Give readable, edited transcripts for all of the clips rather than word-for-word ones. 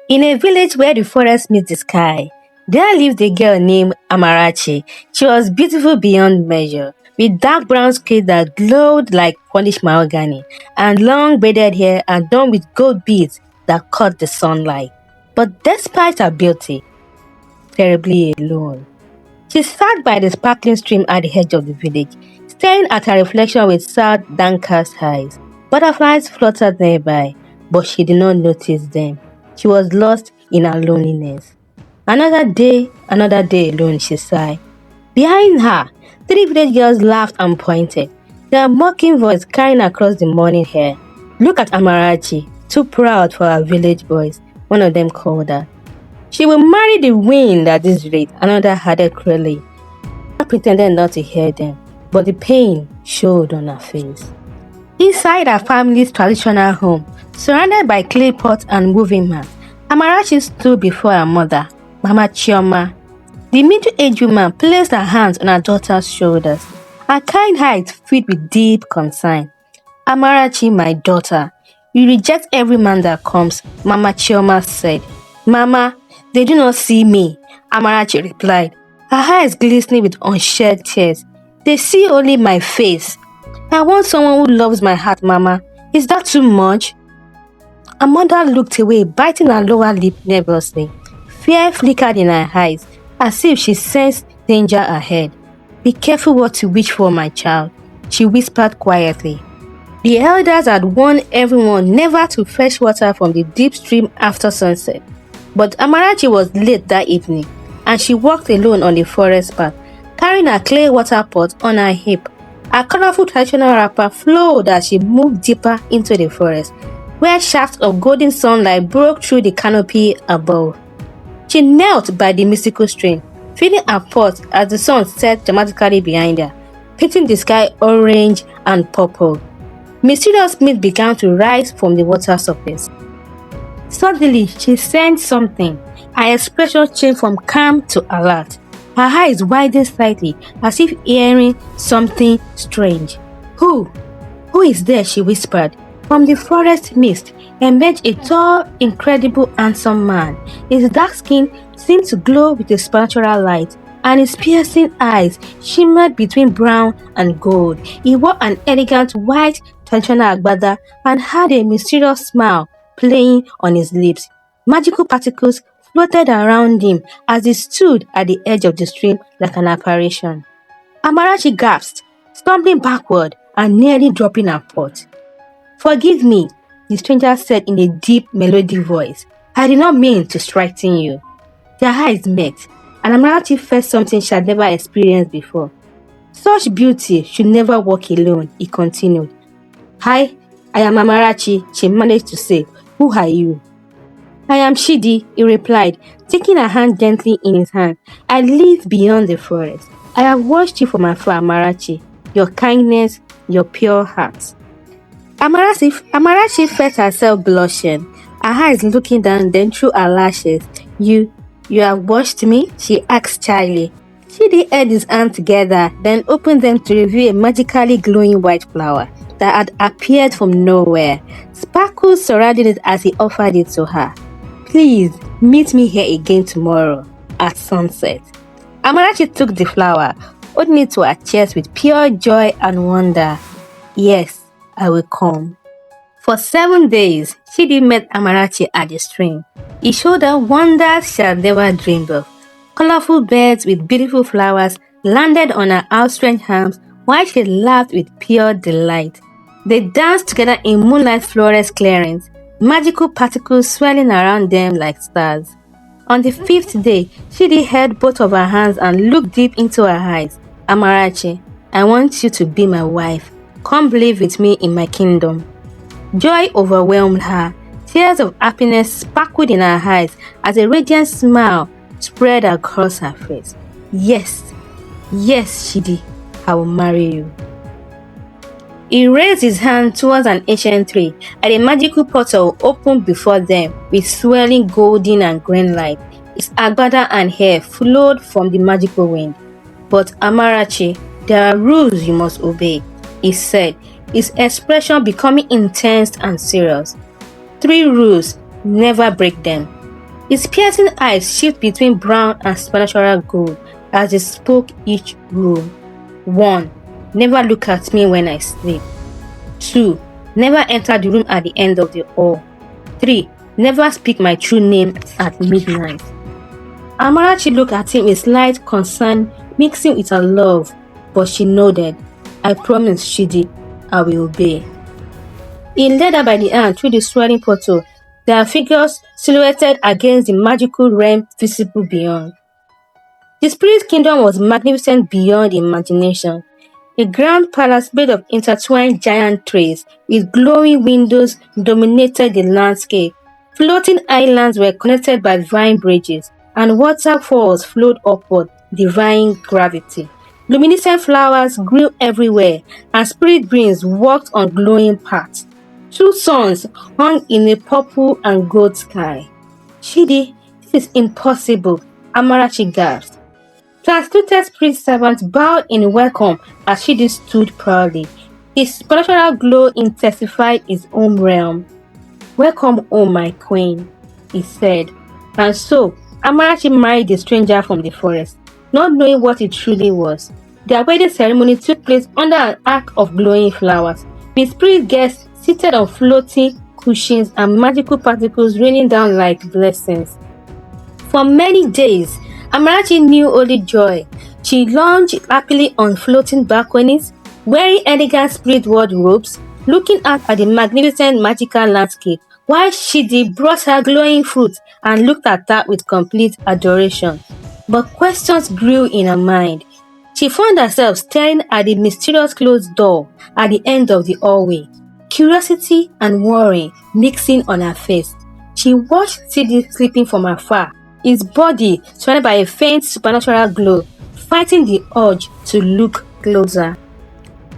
In a village where the forest meets the sky, there lived a girl named Amarachi. She was beautiful beyond measure, with dark brown skin that glowed like polished mahogany, and long braided hair adorned with gold beads that caught the sunlight. But despite her beauty, terribly alone. She sat by the sparkling stream at the edge of the village, staring at her reflection with sad, downcast eyes. Butterflies fluttered nearby, but she did not notice them. She was lost in her loneliness. Another day alone, she sighed. Behind her, three village girls laughed and pointed, their mocking voice carrying across the morning air. Look at Amarachi, too proud for her village boys, one of them called her. She will marry the wind at this rate, another added cruelly. I pretended not to hear them, but the pain showed on her face. Inside her family's traditional home, surrounded by clay pots and moving mats, Amarachi stood before her mother, Mama Chioma. The middle-aged woman placed her hands on her daughter's shoulders, her kind eyes filled with deep concern. Amarachi, my daughter, you reject every man that comes, Mama Chioma said. Mama, they do not see me, Amarachi replied, her eyes glistening with unshed tears. They see only my face. I want someone who loves my heart, Mama. Is that too much? Her mother looked away, biting her lower lip nervously. Fear flickered in her eyes, as if she sensed danger ahead. Be careful what you wish for, my child, she whispered quietly. The elders had warned everyone never to fetch water from the deep stream after sunset. But Amarachi was late that evening, and she walked alone on the forest path, carrying a clay water pot on her hip. Her colorful traditional wrapper flowed as she moved deeper into the forest, where shafts of golden sunlight broke through the canopy above. She knelt by the mystical stream, filling her pot as the sun set dramatically behind her, painting the sky orange and purple. Mysterious mist began to rise from the water surface. Suddenly, she sensed something. Her expression changed from calm to alert. Her eyes widened slightly, as if hearing something strange. Who? Who is there? She whispered. From the forest mist emerged a tall, incredible, handsome man. His dark skin seemed to glow with a supernatural light, and his piercing eyes shimmered between brown and gold. He wore an elegant white traditional agbada and had a mysterious smile playing on his lips. Magical particles floated around him as he stood at the edge of the stream like an apparition. Amarachi gasped, stumbling backward and nearly dropping her pot. Forgive me, the stranger said in a deep, melodic voice. I did not mean to frighten you. Their eyes met, and Amarachi felt something she had never experienced before. Such beauty should never walk alone, he continued. Hi, I am Amarachi, she managed to say. Who are you? I am Chidi, he replied, taking her hand gently in his hand. I live beyond the forest. I have watched you from afar, Amarachi. Your kindness, your pure heart. Amarachi felt herself blushing, her eyes looking down, then through her lashes. You have watched me? She asked shyly. Chidi held his hands together, then opened them to reveal a magically glowing white flower that had appeared from nowhere. Sparkles surrounded it as he offered it to her. Please, meet me here again tomorrow, at sunset. Amarachi took the flower, holding it to her chest with pure joy and wonder. Yes, I will come. For 7 days, Chidi met Amarachi at the stream. He showed her wonders she had never dreamed of. Colorful birds with beautiful flowers landed on her outstretched arms while she laughed with pure delight. They danced together in moonlight forest clearings, magical particles swirling around them like stars. On the 5th day, Chidi held both of her hands and looked deep into her eyes. Amarachi, I want you to be my wife. Come live with me in my kingdom. Joy overwhelmed her. Tears of happiness sparkled in her eyes as a radiant smile spread across her face. Yes, Chidi, I will marry you. He raised his hand towards an ancient tree, and a magical portal opened before them with swirling golden and green light. His agbada and hair flowed from the magical wind. But Amarachi, there are rules you must obey, he said, his expression becoming intense and serious. 3 rules, never break them. His piercing eyes shift between brown and supernatural gold as he spoke each rule. 1. Never look at me when I sleep. 2. Never enter the room at the end of the hall. 3. Never speak my true name at midnight. Amarachi looked at him with slight concern mixing with her love, but she nodded. I promise, Chidi, I will obey. He led her by the hand through the swirling portal, their figures silhouetted against the magical realm visible beyond. The spirit kingdom was magnificent beyond imagination. A grand palace made of intertwined giant trees with glowing windows dominated the landscape. Floating islands were connected by vine bridges, and waterfalls flowed upward, defying gravity. Luminescent flowers grew everywhere, and spirit beings walked on glowing paths. Two suns hung in a purple and gold sky. Chidi, this is impossible, Amarachi gasped. Translucent spirit servant bowed in welcome as Chidi stood proudly. His supernatural glow intensified his own realm. Welcome home, my queen, he said. And so, Amarachi married the stranger from the forest, not knowing what it truly was. Their wedding ceremony took place under an arc of glowing flowers, with spirit guests seated on floating cushions and magical particles raining down like blessings. For many days, Amarachi knew only joy. She lounged happily on floating balconies, wearing elegant spirit world robes, looking out at the magnificent magical landscape, while Chidi brought her glowing fruits and looked at her with complete adoration. But questions grew in her mind. She found herself staring at the mysterious closed door at the end of the hallway, curiosity and worry mixing on her face. She watched Chidi sleeping from afar, his body surrounded by a faint supernatural glow, fighting the urge to look closer.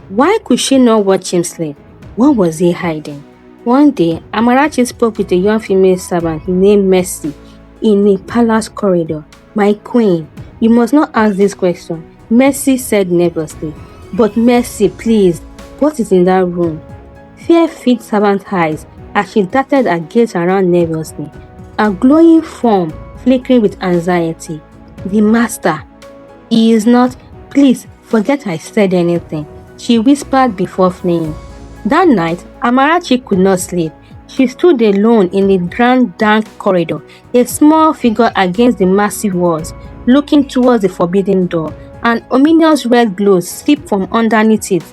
Why could she not watch him sleep? What was he hiding? One day, Amarachi spoke with a young female servant named Mercy in a palace corridor. My queen, you must not ask this question, Mercy said nervously. But Mercy, please, what is in that room? Fear filled servant's eyes as she darted her gaze around nervously, her glowing form flickering with anxiety. The master. He is not. Please, forget I said anything, she whispered before fleeing. That night, Amarachi could not sleep. She stood alone in the grand dark corridor, a small figure against the massive walls, looking towards the forbidden door. An ominous red glow slipped from underneath it.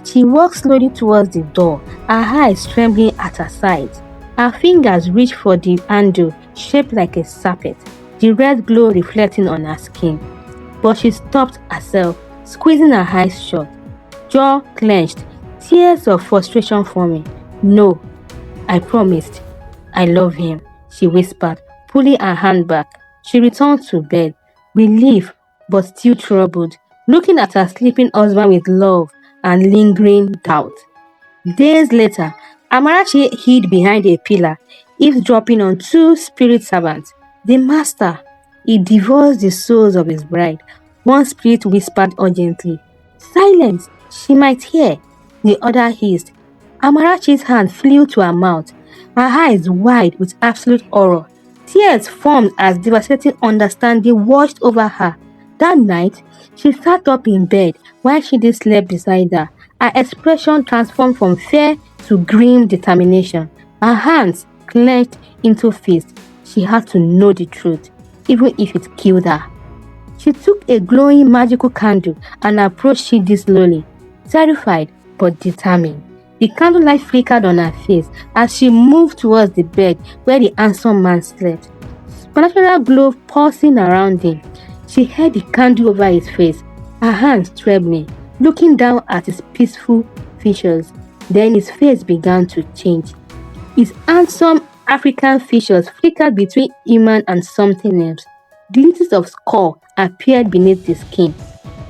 She walked slowly towards the door, her eyes trembling at her sides. Her fingers reached for the handle, shaped like a serpent, the red glow reflecting on her skin. But she stopped herself, squeezing her eyes shut, jaw clenched, tears of frustration forming. No, I promised. I love him, she whispered, pulling her hand back. She returned to bed, relieved but still troubled, looking at her sleeping husband with love and lingering doubt. Days later, Amarachi hid behind a pillar, eavesdropping on two spirit servants. The master, he devours the souls of his bride. One spirit whispered urgently, Silence, she might hear. The other hissed. Amarachi's hand flew to her mouth, her eyes wide with absolute horror. Tears formed as devastating understanding washed over her. That night, she sat up in bed while Chidi slept beside her. Her expression transformed from fear to grim determination. Her hands clenched into fists. She had to know the truth, even if it killed her. She took a glowing magical candle and approached Chidi slowly, terrified but determined. The candlelight flickered on her face as she moved towards the bed where the handsome man slept. Supernatural glow pulsing around him. She held the candle over his face, her hands trembling, looking down at his peaceful features. Then his face began to change. His handsome African features flickered between human and something else. Glitters of skull appeared beneath the skin.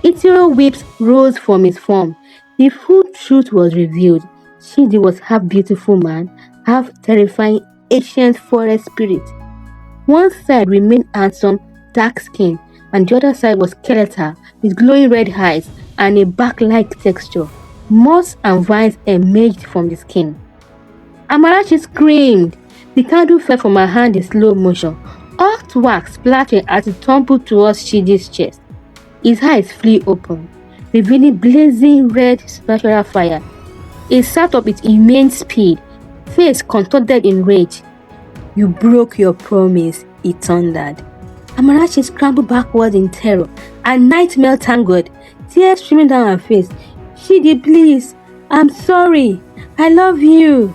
Ethereal whips rose from his form. The full truth was revealed. Chidi was half beautiful man, half terrifying ancient forest spirit. One side remained handsome, dark skin, and the other side was skeletal with glowing red eyes and a bark-like texture. Moss and vines emerged from the skin. Amarachi screamed. The candle fell from her hand in slow motion. Hot wax splashing as it tumbled towards Chidi's chest. His eyes flew open, revealing blazing red spatula fire. He sat up with immense speed, face contorted in rage. "You broke your promise," he thundered. Amarachi scrambled backward in terror, a nightmare tangled, tears streaming down her face. "Chidi, please, I'm sorry. I love you."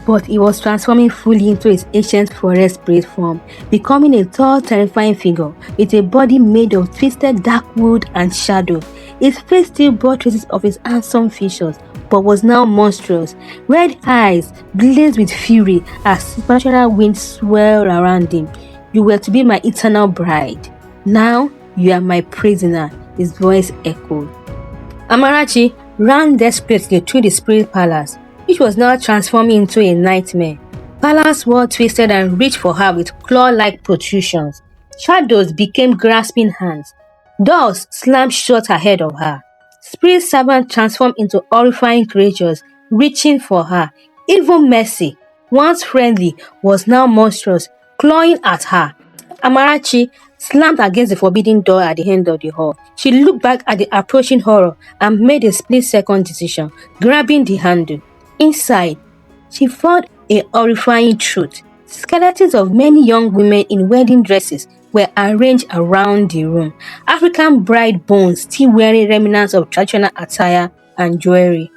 But he was transforming fully into his ancient forest spirit form, becoming a tall, terrifying figure with a body made of twisted dark wood and shadow. His face still bore traces of his handsome features, but was now monstrous. Red eyes blazed with fury as supernatural winds swirled around him. "You were to be my eternal bride. Now you are my prisoner," his voice echoed. Amarachi ran desperately through the spirit palace, which was now transforming into a nightmare. Palace walls twisted and reached for her with claw-like protrusions. Shadows became grasping hands. Doors slammed shut ahead of her. Spirit servants transformed into horrifying creatures, reaching for her. Even Mercy, once friendly, was now monstrous, clawing at her. Amarachi slammed against the forbidden door at the end of the hall. She looked back at the approaching horror and made a split-second decision, grabbing the handle. Inside, she found a horrifying truth. Skeletons of many young women in wedding dresses were arranged around the room. African bride bones still wearing remnants of traditional attire and jewelry.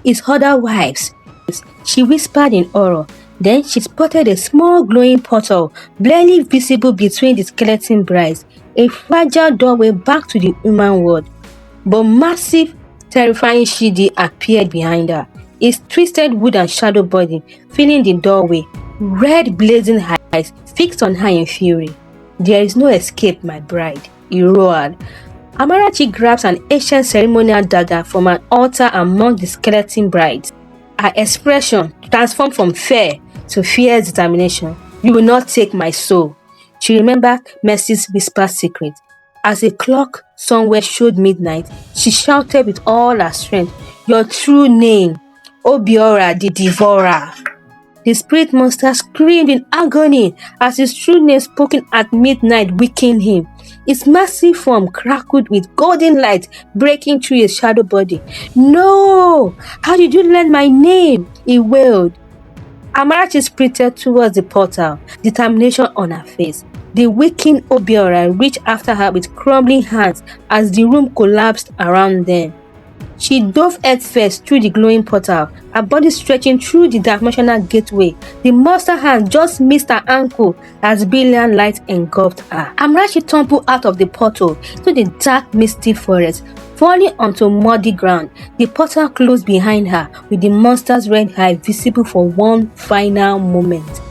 "His other wives," she whispered in horror. Then she spotted a small glowing portal barely visible between the skeleton brides, a fragile doorway back to the human world. But massive, terrifying Chidi appeared behind her, his twisted wood and shadow body filling the doorway, red blazing eyes fixed on her in fury. "There is no escape, my bride," he roared. Amarachi grabs an ancient ceremonial dagger from an altar among the skeleton brides. Her expression transformed from fear to fierce determination. "You will not take my soul." She remembered Mercy's whispered secret. As a clock somewhere showed midnight, she shouted with all her strength, "Your true name, Obiora the Devourer." The spirit monster screamed in agony as his true name spoken at midnight weakened him. His massive form crackled with golden light breaking through his shadow body. "No! How did you learn my name?" he wailed. Amarachi sprinted towards the portal, determination on her face. The weakened Obiora reached after her with crumbling hands as the room collapsed around them. She dove headfirst through the glowing portal, her body stretching through the dimensional gateway. The monster hand just missed her ankle as brilliant light engulfed her. Amarachi tumbled out of the portal to the dark, misty forest, falling onto muddy ground. The portal closed behind her, with the monster's red eye visible for one final moment.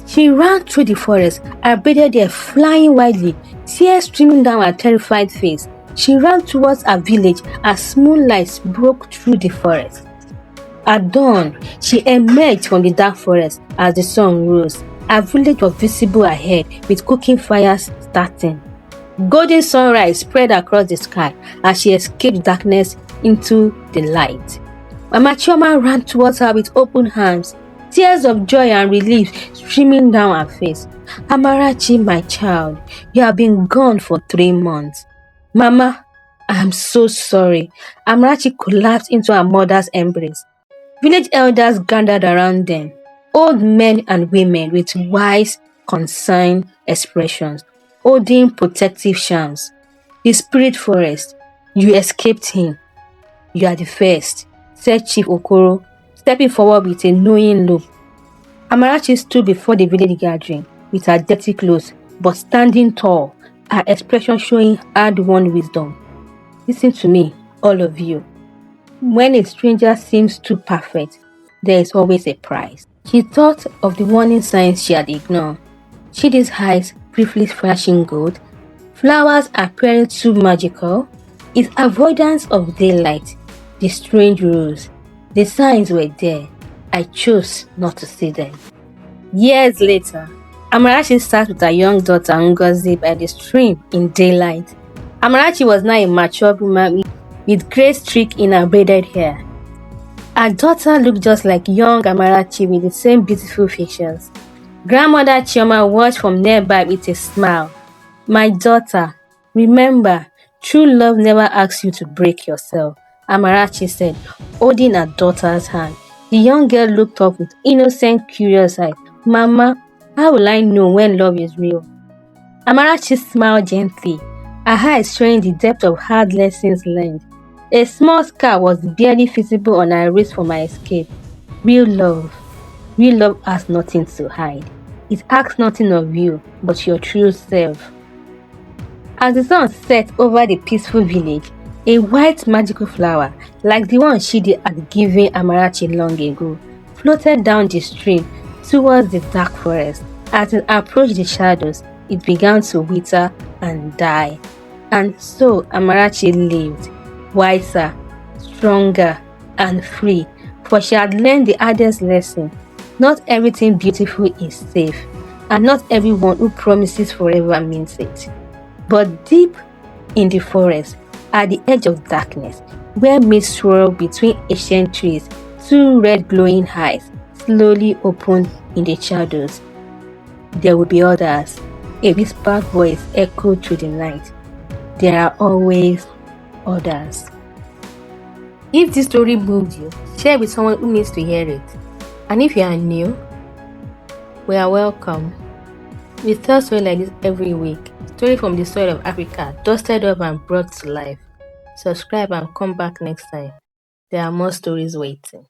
She ran through the forest, her braided hair flying wildly, tears streaming down her terrified face. She ran towards her village as moonlight broke through the forest. At dawn, she emerged from the dark forest as the sun rose. Her village was visible ahead, with cooking fires starting. Golden sunrise spread across the sky as she escaped darkness into the light. Mama Chioma ran towards her with open arms, tears of joy and relief streaming down her face. "Amarachi, my child, you have been gone for 3 months. Mama, I am so sorry." Amarachi collapsed into her mother's embrace. Village elders gathered around them, old men and women with wise, concerned expressions, holding protective charms. "The spirit forest, you escaped him. You are the first," said Chief Okoro, stepping forward with a knowing look. Amarachi stood before the village gathering with her dirty clothes, but standing tall, her expression showing hard-won wisdom. "Listen to me, all of you. When a stranger seems too perfect, there is always a price." She thought of the warning signs she had ignored. Chidi's eyes briefly flashing gold, flowers appearing too magical, his avoidance of daylight, the strange rules. The signs were there. I chose not to see them. Years later, Amarachi sat with her young daughter Ngozi by the stream in daylight. Amarachi was now a mature woman with grey streak in her braided hair. Her daughter looked just like young Amarachi with the same beautiful features. Grandmother Chioma watched from nearby with a smile. My daughter, remember, true love never asks you to break yourself, Amarachi said, holding her daughter's hand. The young girl looked up with innocent, curious eyes. Mama, how will I know when love is real? Amarachi smiled gently, her eyes showing the depth of hard lessons learned. A small scar was barely visible on her wrist from my escape. Real love. Real love has nothing to hide. It asks nothing of you but your true self. As the sun set over the peaceful village, a white magical flower, like the one Chidi had given Amarachi long ago, floated down the stream towards the dark forest. As it approached the shadows, it began to wither and die. And so Amarachi lived, wiser, stronger, and free, for she had learned the hardest lesson. Not everything beautiful is safe, and not everyone who promises forever means it. But deep in the forest, at the edge of darkness, where mist swirled between ancient trees, two red glowing eyes slowly opened in the shadows. There will be others. A whispered voice echoed through the night. There are always others. If this story moved you, share with someone who needs to hear it. And if you are new, we are welcome. We tell stories like this every week. Story from the soil of Africa, dusted up and brought to life. Subscribe and come back next time. There are more stories waiting.